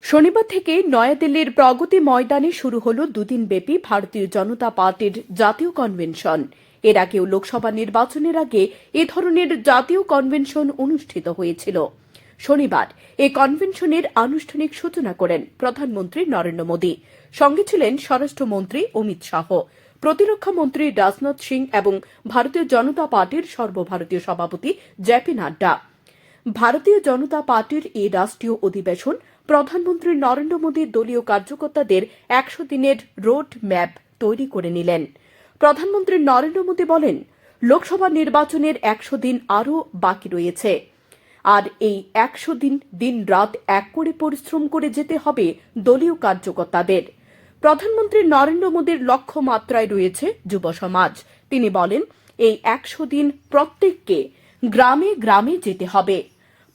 শনিবার থেকে নয়াদিল্লির প্রগতি ময়দানে শুরু হল দুদিনব্যাপী ভারতীয় জনতা পার্টির জাতীয় কনভেনশন। এর আগেও লোকসভা নির্বাচনের আগে এ ধরনের জাতীয় কনভেনশন অনুষ্ঠিত হয়েছিল। শনিবার এই কনভেনশনের আনুষ্ঠানিক সূচনা করেন প্রধানমন্ত্রী নরেন্দ্র মোদী। সঙ্গে ছিলেন স্বরাষ্ট্রমন্ত্রী অমিত শাহ, প্রতিরক্ষা মন্ত্রী রাজনাথ সিং এবং ভারতীয় জনতা পার্টির সর্বভারতীয় সভাপতি জেপি নাড্ডা। ভারতীয় জনতা পার্টির এই রাষ্ট্রীয় অধিবেশন প্রধানমন্ত্রী নরেন্দ্র মোদীর দলীয় কার্যকর্তাদের ১০০ দিনের রোড ম্যাপ তৈরি করে নিলেন। প্রধানমন্ত্রী নরেন্দ্র মোদী বলেন, লোকসভা নির্বাচনের ১০০ দিন আরও বাকি রয়েছে, আর এই ১০০ দিন দিন রাত এক করে পরিশ্রম করে যেতে হবে দলীয় কার্যকর্তাদের। প্রধানমন্ত্রী নরেন্দ্র মোদীর লক্ষ্যমাত্রায় রয়েছে যুব সমাজ। তিনি বলেন, এই ১০০ দিন প্রত্যেককে গ্রামে গ্রামে যেতে হবে।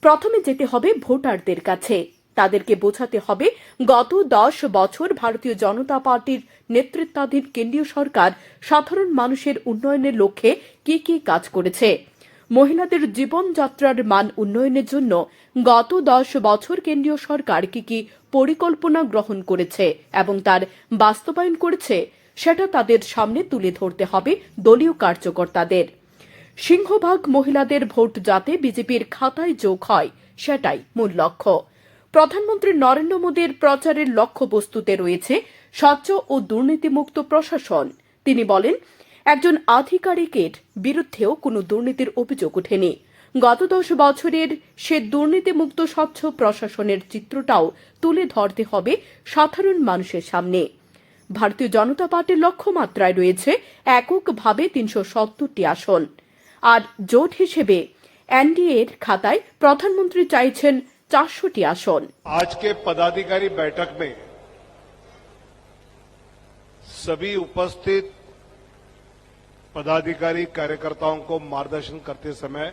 প্রথমে যেতে হবে ভোটারদের কাছে। তাদেরকে বোঝাতে হবে গত ১০ বছর ভারতীয় জনতা পার্টির নেতৃত্বাধীন কেন্দ্রীয় সরকার সাধারণ মানুষের উন্নয়নের লক্ষ্যে কি কি কাজ করেছে। মহিলাদের জীবনযাত্রার মান উন্নয়নের জন্য গত ১০ বছর কেন্দ্রীয় সরকার কি কি পরিকল্পনা গ্রহণ করেছে এবং তার বাস্তবায়ন করেছে, সেটা তাদের সামনে তুলে ধরতে হবে দলীয় কার্যকর্তাদের। সিংহভাগ মহিলাদের ভোট যাতে বিজেপির খাতায় যোগ হয়, সেটাই মূল লক্ষ্য। প্রধানমন্ত্রী নরেন্দ্র মোদীর প্রচারের লক্ষ্যবস্তুতে রয়েছে স্বচ্ছ ও দুর্নীতিমুক্ত প্রশাসন। তিনি বলেন, একজন আধিকারিকের বিরুদ্ধেও কোনো দুর্নীতির অভিযোগ ওঠেনি। গত ১০ বছরের সে দুর্নীতিমুক্ত স্বচ্ছ প্রশাসনের চিত্রটাও তুলে ধরতে হবে সাধারণ মানুষের সামনে। ভারতীয় জনতা পার্টির লক্ষ্যমাত্রায় রয়েছে এককভাবে ৩৭০টি আসন, আর জোট হিসেবে এনডিএর খাতায় প্রধানমন্ত্রী চাইছেন ৪০০টি আসন। आज के पदाधिकारी बैठक में सभी उपस्थित पदाधिकारी कार्यकर्ताओं को मार्गदर्शन करते समय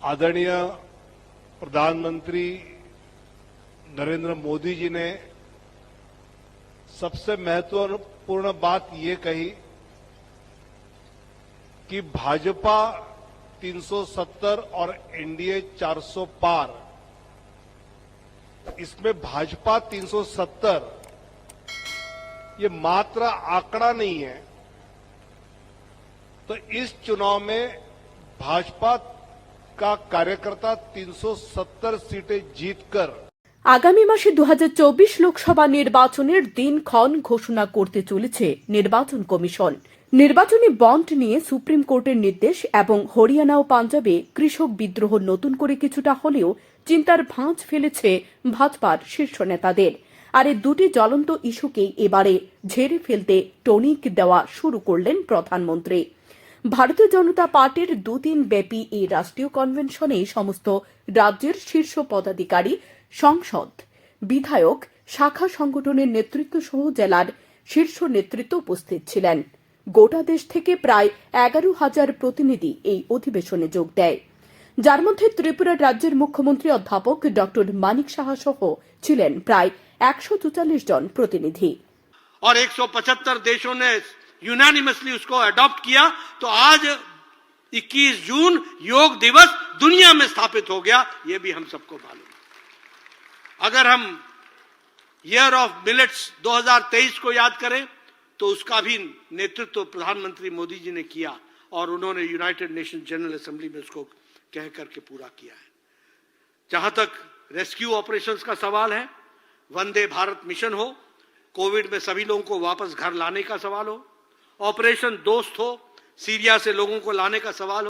आदरणीय प्रधानमंत्री नरेंद्र मोदी जी ने सबसे महत्वपूर्ण बात ये कही कि भाजपा 370 और एनडीए 400 पार। इसमें भाजपा 370 ये मात्र आंकड़ा नहीं है, तो इस चुनाव में भाजपा का कार्यकर्ता 370 सीटें जीतकर আগামী মাসে ২০২৪ লোকসভা নির্বাচনের দিনক্ষণ ঘোষণা করতে চলেছে নির্বাচন কমিশন। নির্বাচনী বন্ড নিয়ে সুপ্রিম কোর্টের নির্দেশ এবং হরিয়ানা ও পাঞ্জাবে কৃষক বিদ্রোহ নতুন করে কিছুটা হলেও চিন্তার ভাঁজ ফেলেছে ভাজপার শীর্ষ নেতাদের। আর এই দুটি জ্বলন্ত ইস্যুকেই এবারে ঝেড়ে ফেলতে টনিক দেওয়া শুরু করলেন প্রধানমন্ত্রী। ভারতীয় জনতা পার্টির দুদিন ব্যাপী এই রাষ্ট্রীয় কনভেনশনে সমস্ত রাজ্যের শীর্ষ পদাধিকারী, সংসদ, বিধায়ক, শাখা সংগঠনের নেতৃত্ব সহ জেলার শীর্ষ নেতৃত্ব উপস্থিত ছিলেন। গোটা দেশ থেকে প্রায় ১১,০০০ প্রতিনিধি এই অধিবেশনে যোগ দেয়, যার মধ্যে ত্রিপুরা রাজ্যের মুখ্যমন্ত্রী অধ্যাপক ড মানিক সাহা সহ ছিলেন প্রায় ১৪৪ জন প্রতিনিধি। और 175 देशों ने यूनानिमसली उसको अडॉप्ट किया, तो आज 21 जून योग दिवस दुनिया में स्थापित हो गया, ये भी हम सबको मालूम। अगर हम ईयर ऑफ मिलेट्स 2023 को याद करें तो उसका भी नेतृत्व प्रधानमंत्री मोदी जी ने किया और उन्होंने यूनाइटेड नेशन जनरल असेंबली में उसको कह करके पूरा किया है। जहां तक रेस्क्यू ऑपरेशंस का सवाल है, वंदे भारत मिशन हो, कोविड में सभी लोगों को वापस घर लाने का सवाल हो, ऑपरेशन दोस्त हो, सीरिया से लोगों को लाने का सवाल हो,